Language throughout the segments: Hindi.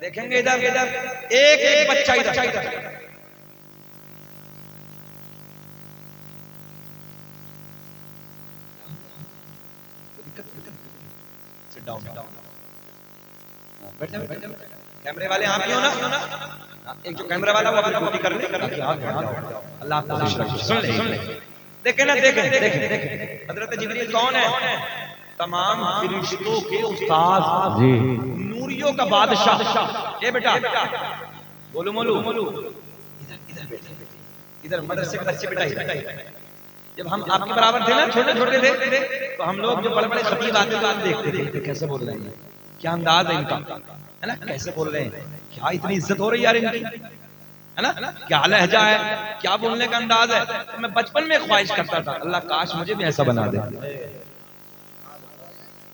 देखेंगे इधर एक एक बच्चा इधर सिट डाउन बैठ जाओ। कैमरे वाले आप ही हो ना? एक जो कैमरा वाला वो अपनी ड्यूटी कर ले। अल्लाह आपको खुश रखे। सुन ले देखें ना, देखें हजरत जिब्रील कौन है? तमाम फरिश्तों के उस्ताद जी, नूरियों का बादशाह। ये बेटा बोलो मोलू इधर मदरसे के बच्चे बेटा। जब हम आपके बराबर थे ना, छोटे छोटे थे, तो हम लोग जो बड़े बड़े खतीब आते थे देखते थे कैसे बोल रहे हैं, क्या अंदाज है इनका, है ना, कैसे बोल रहे हैं, क्या इतनी इज्जत हो रही है यार इनकी, है ना, क्या लहजा है, क्या बोलने का अंदाज है। तो मैं बचपन में ख्वाहिश करता था, अल्लाह काश मुझे भी ऐसा बना दे।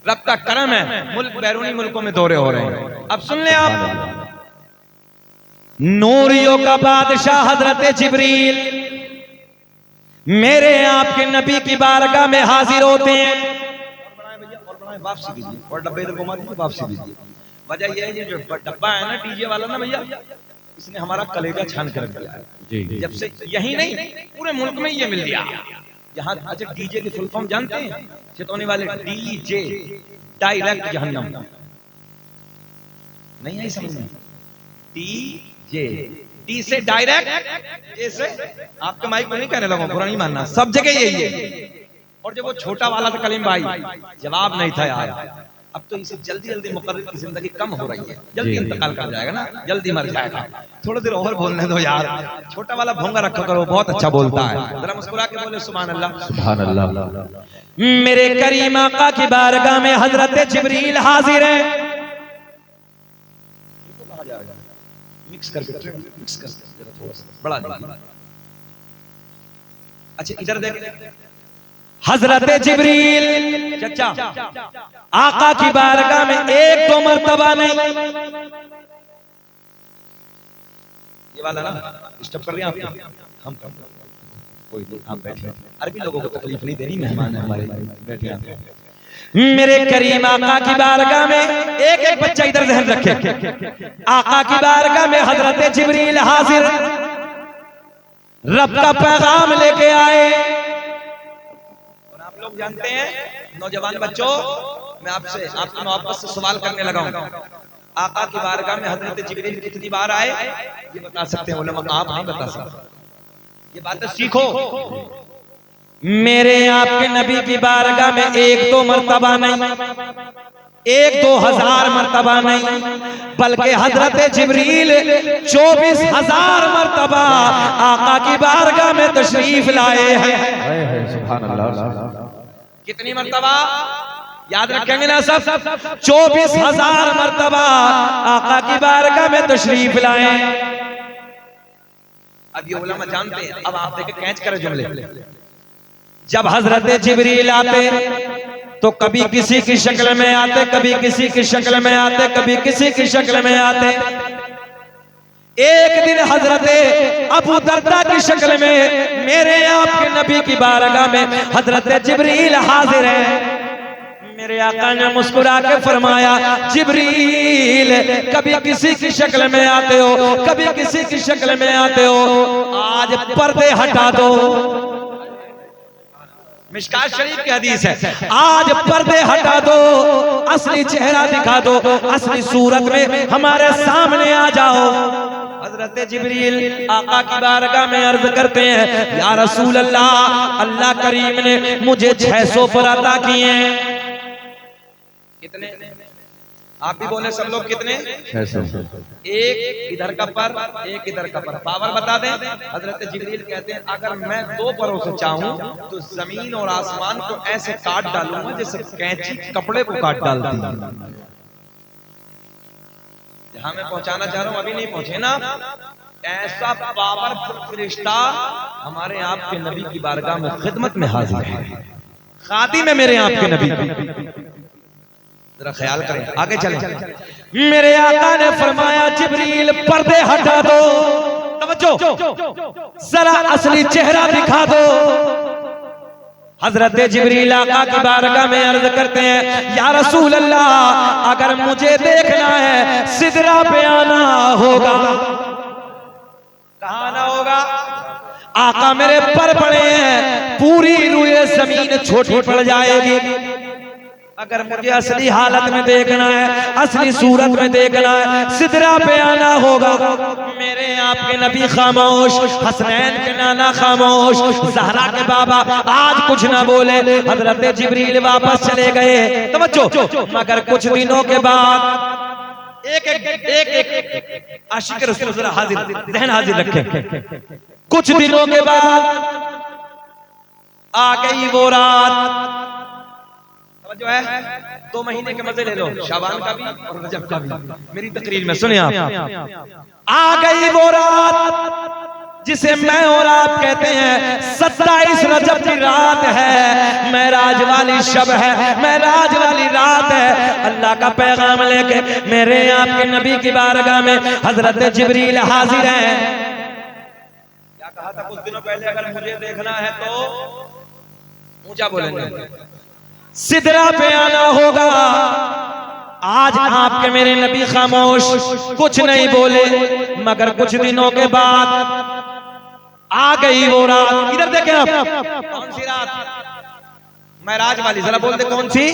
रब का करम है, मुल्क बैरूनी मुल्कों में दौरे हो रहे हैं। अब सुन ले आप, नूरियों का बादशाह हजरत जिब्रील मेरे आपके नबी की बारगाह में हाजिर होते हैं। और बढ़ाएं वापसी कीजिए, और डब्बे इधर घुमा दीजिए, वापसी कीजिए। वजह यह है जो डब्बा है ना डीजे वाला ना भैया, इसने हमारा कलेजा छान कर दिया है। जब से यही नहीं पूरे मुल्क में ये मिल गया। यहाँ अच्छा डीजे की फुल फॉर्म जानते हैं? चेतौनी वाले डीजे डायरेक्ट जहन्नम। नहीं आई समझ में? डीजे डी से डायरेक्ट, ए से आपके माइक में नहीं कहने लगा, बुरा नहीं मानना, सब जगह यही है। और जब वो छोटा वाला था कलीम भाई, जवाब नहीं था यार। अब तो इसे जल्दी जल्दी मुकर्रर की जिंदगी कम हो रही है, जल्दी इंतकाल कर जाएगा ना, जल्दी मर जाएगा। थोड़ी देर और बोलने दो यार। छोटा वाला भोंगा रखा करो, बहुत अच्छा बोलता है। जरा मुस्कुरा के बोले सुभान अल्लाह, सुभान अल्लाह। मेरे करीम आका की बारगाह में हजरत जिब्रील हाजिर है। मिक्स करके जरा थोड़ा सा बड़ा दीजिए। अच्छा इधर देख, हजरत जिब्रील चचा आका की बारगाह में एक दो मर्तबा नहीं, ये वाला ना डिस्टर्ब कर रहे हैं आप, हम कोई नहीं, आप बैठे। अरबी लोगों को तकलीफ नहीं देनी, मेहमान है हमारे, बैठे आप। मेरे करीम आका की बारगाह में एक एक बच्चा इधर ध्यान रखे, आका की बारगाह में हजरत जिब्रील हाजिर, रब का पैगाम लेके आए। और आप लोग जानते हैं नौजवान बच्चों, मैं आपसे आपकी मोहब्बत से सवाल करने लगा हूं, आका की बारगाह में हजरत जिब्रील कितनी बार आए ये बता सकते हैं उलमा? आप नहीं बता सकते, ये बातें सीखो। मेरे आपके नबी की बारगाह में एक दो मर्तबा नहीं, एक दो हजार मर्तबा नहीं, बल्कि हजरत जिब्रील 24,000 मर्तबा आका की बारगाह में तशरीफ लाए हैं। सुभान अल्लाह। कितनी मर्तबा याद रखेंगे ना सब? 24,000 मर्तबा आका की बारगाह में तशरीफ लाए। अब ये उलमा जानते हैं। अब आप देखें, कैच करें जुमले। जब हजरत जिब्रील आते तो कभी किसी की शक्ल में आते, कभी किसी की शक्ल में आते, कभी किसी की शक्ल में आते। एक दिन हजरत अबू दर्दा की शक्ल में मेरे आपके नबी की बारगाह में हजरत जिब्रील हाजिर है। मेरे आका ने मुस्कुरा के फरमाया, जिब्रील कभी किसी की शक्ल में आते हो, कभी किसी की शक्ल में आते हो, आज पर्दे हटा दो। मिशकात शरीफ की हदीस है, आज पर्दे हटा दो, असली चेहरा दिखा दो, असली सूरत में हमारे सामने आ जाओ। हजरत जिब्रील आका की बारगाह में अर्ज करते हैं, या रसूल अल्लाह, अल्लाह करीम ने मुझे 600 पर अता किए हैं। कितने? आप भी बोले सब लोग कितने? 600। एक इधर का पर, एक इधर का पर, पावर बता दें। हजरत जिब्रील कहते हैं, अगर मैं 2 परों से चाहूं तो जमीन और आसमान को ऐसे काट डालूंगा जैसे कैंची कपड़े को काट डालती है। जहां मैं पहुंचाना चाह रहा हूं अभी नहीं पहुंचे ना, ऐसा पावरफुल फरिश्ता हमारे आपके नबी की बारगाह में खिदमत में हाजिर है, खादिम है मेरे आपके नबी की। जरा ख्याल करें, आगे चलें। मेरे आका ने फरमाया, जिब्रील पर्दे हटा दो, तवज्जो, जरा असली चेहरा दिखा दो। हजरत जिब्रील आका की बारगाह में अर्ज करते हैं, या रसूल अल्लाह, अगर मुझे देखना है सिदरा पे आना होगा। कहाँ आना होगा? आका मेरे पर पड़े हैं, पूरी रुए जमीन छोटी पड़ जाएगी। अगर मुझे असली हालत में देखना है, असली सूरत में देखना है, सिदरा पे आना होगा। मेरे आपके नबी खामोश, हसनैन के नाना खामोश, ज़हरा के बाबा आज कुछ ना बोले। हजरत जिब्रील वापस चले गए। तवज्जो, मगर कुछ दिनों के बाद एक आशिक रसूल जरा हाजिर, ज़हन हाजिर रखें। कुछ दिनों के बाद आ गई वो रात। जो है 2 महीने के मजे ले लो, शाबान का भी और रजब का भी। मेरी तकरीर में सुनिए आप। आ गई वो रात जिसे मैं और आप कहते हैं 27 रजब की रात है, मेराज वाली शब है, मेराज वाली रात है। अल्लाह का पैगाम लेके मेरे आपके नबी की बारगाह में हजरत जिब्रील हाजिर हैं। क्या कहा था कुछ दिनों पहले? अगर मुझे देखना है तो ऊंचा बोलेंगे, सिदरा पे आना होगा। आज आपके मेरे नबी खामोश, कुछ नहीं बोले। मगर कुछ दिनों के बाद आ गई वो रात। इधर देखें आप, कौन सी रात? मेराज वाली। जरा बोल दे कौन सी?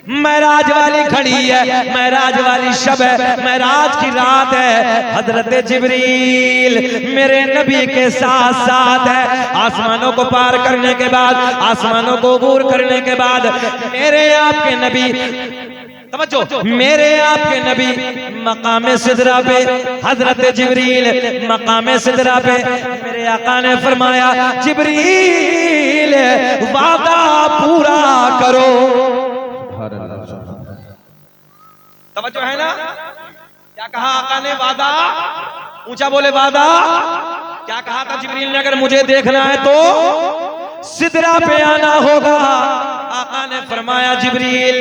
मेराज वाली खड़ी है, मेराज वाली शब है, मेराज की रात है। हजरत जिब्रील मेरे नबी के साथ साथ है। आसमानों को पार करने के बाद, आसमानों को अबूर करने के बाद मेरे आपके नबी, समझो, मेरे आपके नबी मकाम सिदरा पे, हजरत जिब्रील मकाम सिदरा पे, मेरे आका ने फरमाया, जिब्रील वादा पूरा करो। तवज्जो है ना? क्या कहा आका ने? वादा। ऊंचा बोले वादा। क्या कहा था जिब्रील ने? अगर मुझे देखना है तो सिदरा पे आना होगा। आका ने फरमाया, जिब्रील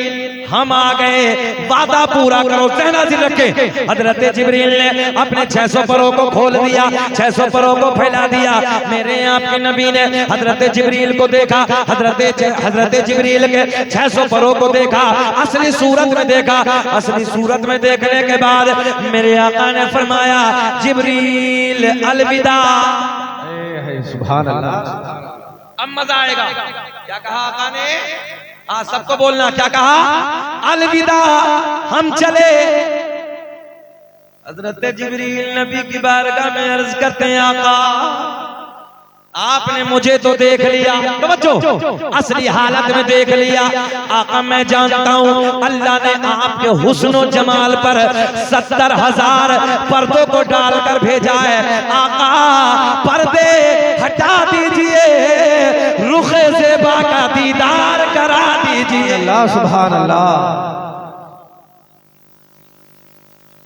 हम आ गए, वादा पूरा करो। सहना दिल रखे। हजरत जिब्रील ने अपने 600 परों को खोल दिया, 600 परों को फैला दिया। मेरे आपके नबी ने हजरत जिब्रील को देखा, हजरत जिब्रील के 600 परों को देखा, असली सूरत में देखा। असली सूरत में देखने के बाद मेरे आका ने फरमाया, जिब्रील अलविदा। सुभान अल्लाह। अब मजा आएगा। क्या कहा आका ने? हाँ, सबको बोलना। क्या कहा? अलविदा, हम चले। हजरत जिब्रील नबी की बारगाह में अर्ज करते हैं, आका आपने मुझे तो देख लिया, तवज्जो, असली हालत में देख लिया। आका मैं जानता हूँ अल्लाह ने आपके हुस्न जमाल पर 70,000 पर्दों को डालकर भेजा है। आका पर्दे हटा दीजिए, रुखे ज़ेबा का दीदार करा दीजिए। अल्लाह सुभान अल्लाह।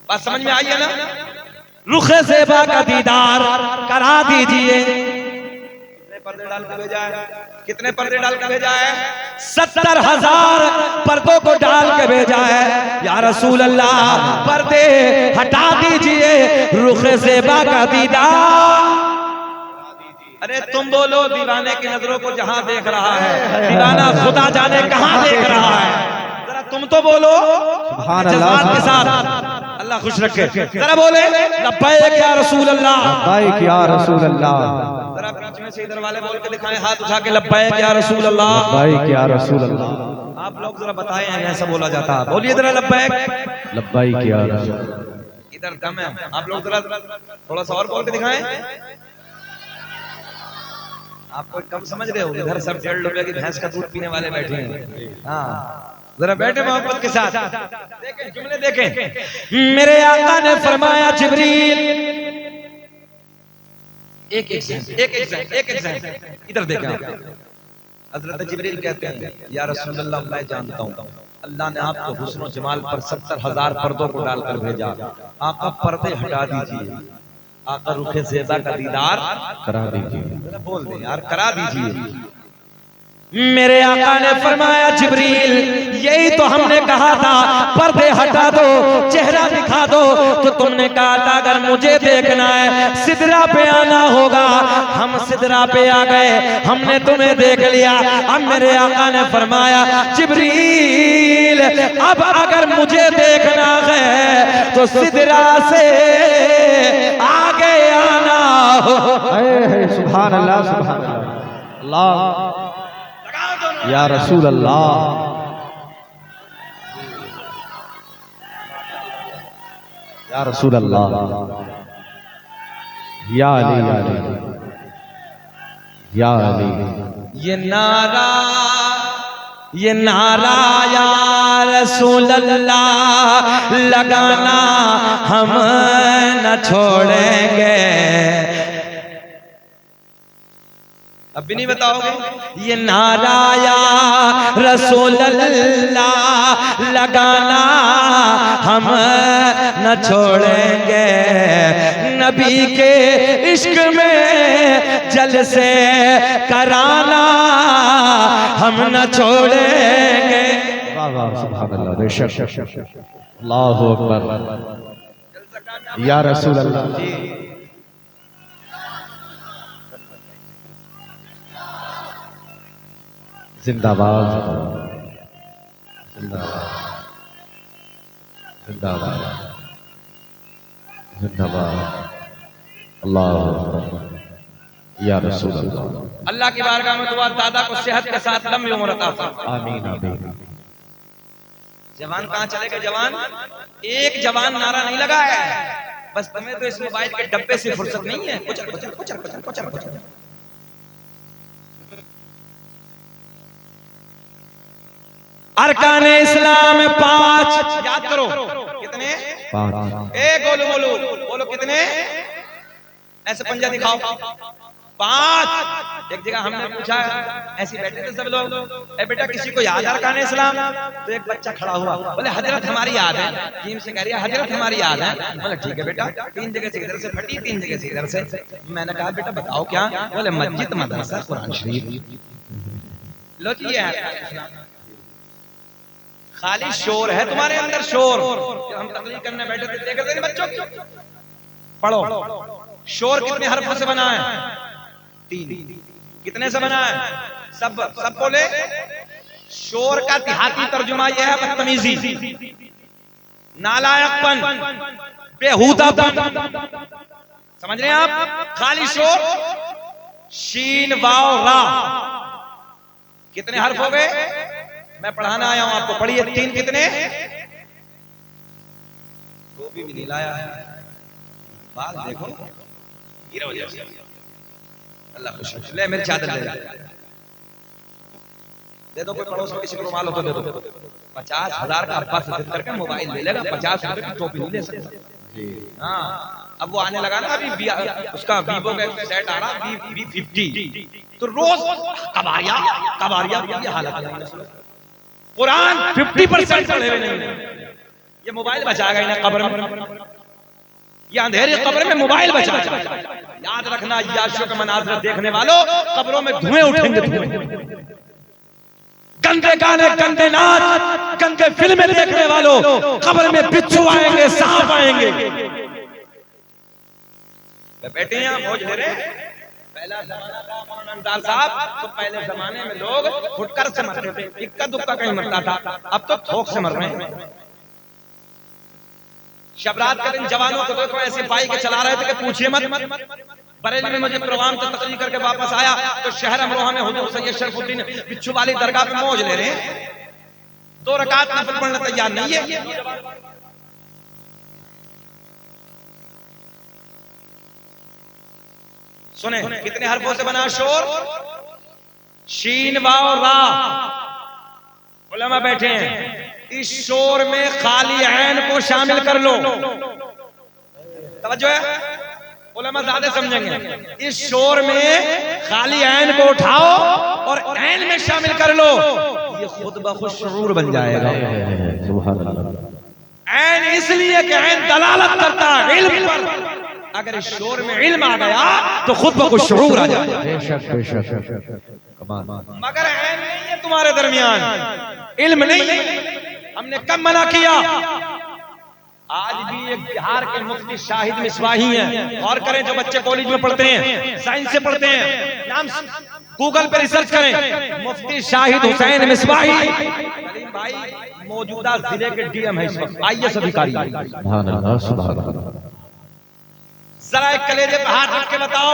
बात समझ में आई है ना? रुखे ज़ेबा का दीदार करा दीजिए। पर्दे डाल के भेजा है। कितने पर्दे डाल के भेजा है? 70,000 पर्दों को डाल के भेजा है। या रसूल अल्लाह, पर्दे हटा दीजिए, रुखे ज़ेबा का दीदार। अरे तुम बोलो, दीवाने की नजरों को जहां देख रहा है, दीवाना खुदा जाने कहां देख रहा है। जरा तुम तो बोलो जज्बात के साथ। अल्लाह खुश रखे। जरा बोले लब्बैक या रसूल अल्लाह, लब्बैक या रसूल अल्लाह। जरा बीच में से इधर वाले बोल के दिखाएं, हाथ उठा के लब्बैक या रसूल अल्लाह, लब्बैक या रसूल अल्लाह। आप लोग जरा बताएं ऐसा बोला जाता है? बोलिए जरा लब्बैक, लब्बैक या रसूल। इधर दम है, आप लोग जरा थोड़ा सा और बोल के दिखाएं। आप कोई कम समझ रहे हो? इधर सब 1.5 रुपए की भैंस का दूध पीने वाले बैठे हैं। हाँ, जरा बैठे मोहब्बत के साथ। देखें जुमले देखें। मेरे आका ने फरमाया, जिब्रील एक इधर देखें आप। हजरत जिब्रील कहते हैं, या रसूल अल्लाह, मैं जानता हूँ अल्लाह ने आपको हुस्न जमाल पर 70,000 पर्दों को डालकर भेजा। आपका पर्दे हटा दीजिए, आका रुखे ज़ेबा का दीदार करा दीजिए। बोल दें यार, करा दीजिए। मेरे आका ने फरमाया जिब्रील यही तो हमने कहा था, पर्दे हटा दो, चेहरा दिखा दो। तो तुमने कहा था अगर मुझे देखना है सिदरा पे आना होगा। हम सिदरा पे आ गए, हमने तुम्हें देख लिया। अब मेरे आका ने फरमाया जिब्रील अब अगर मुझे देखना है तो सिदरा से आगे आना हो। सुभान अल्लाह, सुभान अल्लाह, या रसूल अल्लाह, या रसूल अल्लाह, या अली, या अली, या अली। ये नारा या रसूल अल्लाह लगाना हम न छोड़ेंगे। अब भी नहीं बताओगे? ये नारा या रसूल अल्लाह लगाना हम न छोड़ेंगे। नबी के इश्क में जलसे कराना हम न छोड़ेंगे। वाह वाह, सुभान अल्लाह, बेशक, अल्लाहु अकबर, या रसूल अल्लाह। जिंदाबाद, जिंदाबाद, जिंदाबाद, जिंदाबाद, अल्लाह या रसूल अल्लाह। अल्लाह की बारगाह में दुआ दादा को सेहत के साथ लंबी उम्र अता फरमा। आमीन, आमीन। जवान कहाँ चले गए? जवान एक जवान नारा नहीं लगाया है, बस तुम्हें तो इस मोबाइल के डब्बे से फुर्सत नहीं है। कुचल कुचल कुचल कुचल कुचल कुचल। अरकान इस्लाम 5 याद करो। कितने? 5। गोलू बोलो बोलो कितने? ऐसे पंजा दिखाओ। 5। एक जगह हमने पूछा, ऐसे बैठे थे सब लोग, ए बेटा किसी को याद अरकान इस्लाम? तो एक बच्चा खड़ा हुआ, बोले हजरत हमारी याद है। टीम से कह रही है हजरत हमारी याद है। बोले ठीक है बेटा, 3 जगह से इधर से फटी, 3 जगह से इधर से। मैंने कहा बेटा बताओ क्या? बोले मस्जिद, मदरसा, कुरान शरीफ। लो जी है, खाली शोर है तुम्हारे अंदर, शोर। हम तकलीफ करने बैठे थे, देख रहे थे बच्चों पढ़ो। शोर कितने हरफों से बना है? 3। कितने से बना है? सब बोले। शोर का देहाती तर्जुमा यह है बदतमीजी, नालायकपन, बेहूदापन। समझ रहे हैं आप? खाली शोर। शीन वाव रा कितने हर्फ हो गए? मैं पढ़ाना आया हूं आपको, पढ़िए। 3 कितने? टोपी भी नहीं लाया है, बाल देखो गिरा हो जाए। अल्लाह खुश ले, मेरी चादर ले दे दो। कोई पड़ोस में किसी को रुमाल हो तो दे दो। 50,000 का अब्बा से करके मोबाइल ले लेगा, 50 रुपए की टोपी नहीं ले सकता। हाँ, अब वो आने लगा ना, अभी उसका वीवो का सेट आ रहा V50, तो रोज कबारिया ये हालत है। कुरान 50% पढ़े हुए नहीं, ये मोबाइल बचाएगा इन्हें कब्र में। ये अंधेरे कब्र में मोबाइल बचाएगा। याद रखना, याशियों का मनाज़िर देखने वालों, कब्रों में धुएं उठेंगे, धुएं। गंदे गाने, गंदे नाच, गंदे फिल्में देखने वालों, कब्र में बिच्छू आएंगे, सांप आएंगे। बैठे हैं भोज ले रहे। पहला जमाना था मौलाना अंसार साहब, तो पहले जमाने में लोग फुटकर से मरते थे, इक्का दुक्का कहीं मरता था। अब तो थोक से मर रहे हैं। शबरात के दिन जवानों को देखो ऐसे पाई के चला रहे थे कि पूछिए मत। बरेली में मुझे प्रोग्राम से तकरीर करके वापस आया तो शहर अमरोहा में हुजूर सैयद शरफुद्दीन बिच्छू वाली दरगाह पे मौज ले रहे हैं। 2 रकात नफल पढ़ने तैयार नहीं है। सुने कितने हरफों से बना शोर? शीन वाव रा। उलमा बैठे हैं, इस शोर में खाली ऐन को शामिल कर लो। तवज्जो है, उलमा ज्यादा समझेंगे। इस शोर में खाली ऐन को उठाओ और ऐन में शामिल कर लो, ये खुद ब खुद शुरूर बन जाएगा। ऐन इसलिए कि ऐन दलालत करता है इल्म पर। अगर इस शोर में इल्म आ गया तो खुद ब खुद शुरूर आ जाएगा। मगर इल्म नहीं है तुम्हारे दरमियान, इल्म नहीं है। हमने कब मना किया? आज भी एक बिहार के मुफ्ती शाहिद मिसबाही हैं, और करें जो बच्चे कॉलेज में पढ़ते हैं, साइंस से पढ़ते हैं, नाम गूगल पे रिसर्च करें, मुफ्ती शाहिद हुसैन मिसबाही करीम भाई मौजूदा जिले के डीएम है, इस वक्त आईएएस अधिकारी। जरा एक कलेजे पे हाथ रख के बताओ,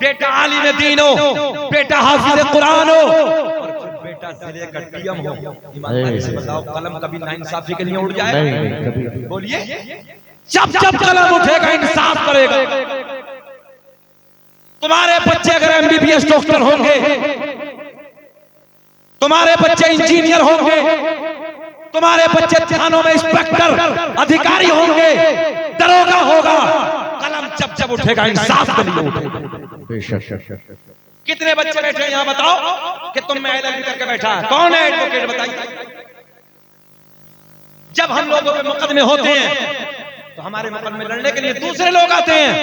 बेटा आलिम दीन हो, बेटा हाफिज कुरान हो, और फिर बेटा जिले का डीएम हो, ईमानदारी से बताओ कलम कभी नाइंसाफी के लिए उड़ जाए? बोलिए, जब जब कलम उठेगा इंसाफ करेगा। तुम्हारे बच्चे अगर एमबीबीएस डॉक्टर होंगे, तुम्हारे बच्चे इंजीनियर होंगे, तुम्हारे बच्चे थानों में इंस्पेक्टर अधिकारी होंगे, दरोगा होगा, कलम जब जब उठेगा इंसाफ के लिए उठेगा। कितने बच्चे बैठे हैं यहाँ बताओ कि तुम में एलएलबी करके बैठा है? कौन है एडवोकेट बताइए? जब हम लोगों के मुकदमे होते हैं तो हमारे मुकदमे लड़ने के लिए दूसरे लोग आते हैं,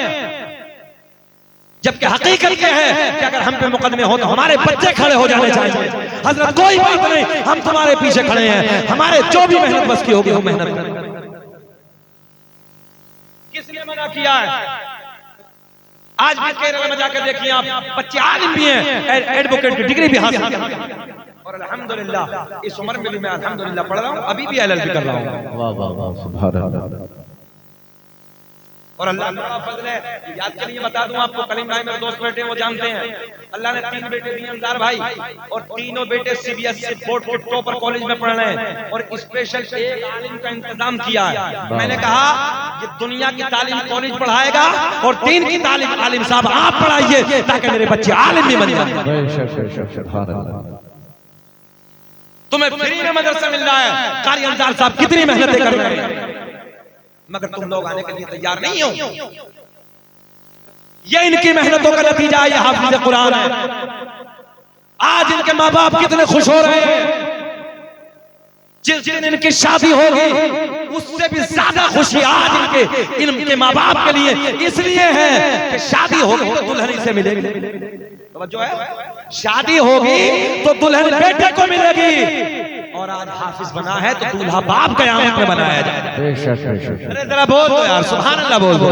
जबकि हकीकत क्या है कि अगर हम पे मुकदमे हो तो हमारे बच्चे खड़े हो जाने चाहिए। हजरत कोई बात नहीं, हम तुम्हारे पीछे खड़े हैं, हमारे जो भी मेहनत बस की होगी वो मेहनत करें। किसने मना किया है? आज भी केरल में जाकर देखिए आप, बच्चे आलिम भी हैं, एडवोकेट की डिग्री भी हासिल कर रहे हैं, और अल्हम्दुलिल्लाह इस उम्र में भी मैं अल्हम्दुलिल्लाह पढ़ रहा हूँ, अभी भी एलएलबी कर रहा हूँ। वाह वाह वाह, सुभान अल्लाह। और अल्लाह का फजल है, याद के लिए बता दूं आपको, कलीम भाई मेरे दोस्त बैठे हैं, वो जानते हैं, अल्लाह ने 3 बेटे दिए अंजार भाई, और तीनों बेटे सीबीएसई बोर्ड के टॉपर कॉलेज में पढ़ रहे हैं, और स्पेशल एक आलिम का इंतजाम किया है। मैंने कहा ये दुनिया की तालीम कॉलेज पढ़ाएगा और दीन की तालीम आलिम साहब आप पढ़ाइए, ताकि मेरे बच्चे आलिम भी बन जाए। तुम्हें फ्री में मदरसा मिल रहा है, कारी अंजार साहब कितनी मेहनतें कर रहे हैं, मगर तुम लोग आने के लिए तैयार नहीं हो। ये इनकी मेहनतों का नतीजा है, ये हाफिज कुरान है। आज इनके माँ बाप कितने खुश हो रहे हैं, जिस दिन इनकी शादी होगी उससे भी ज्यादा खुशी आज इनके माँ बाप के लिए इसलिए है कि शादी होगी तो दुल्हन से मिलेगी। तो है, शादी होगी तो दुल्हन बेटे को मिलेगी, और आज हाफिज बना है तो दूल्हा बाप कयामत में बनाया जाएगा। अरे जरा बोल दो यार, सुभान अल्लाह बोल दो।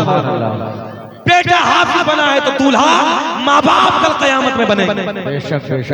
बेटा हाफिज बना है तो दूल्हा माँ बाप कल कयामत में बनेगा।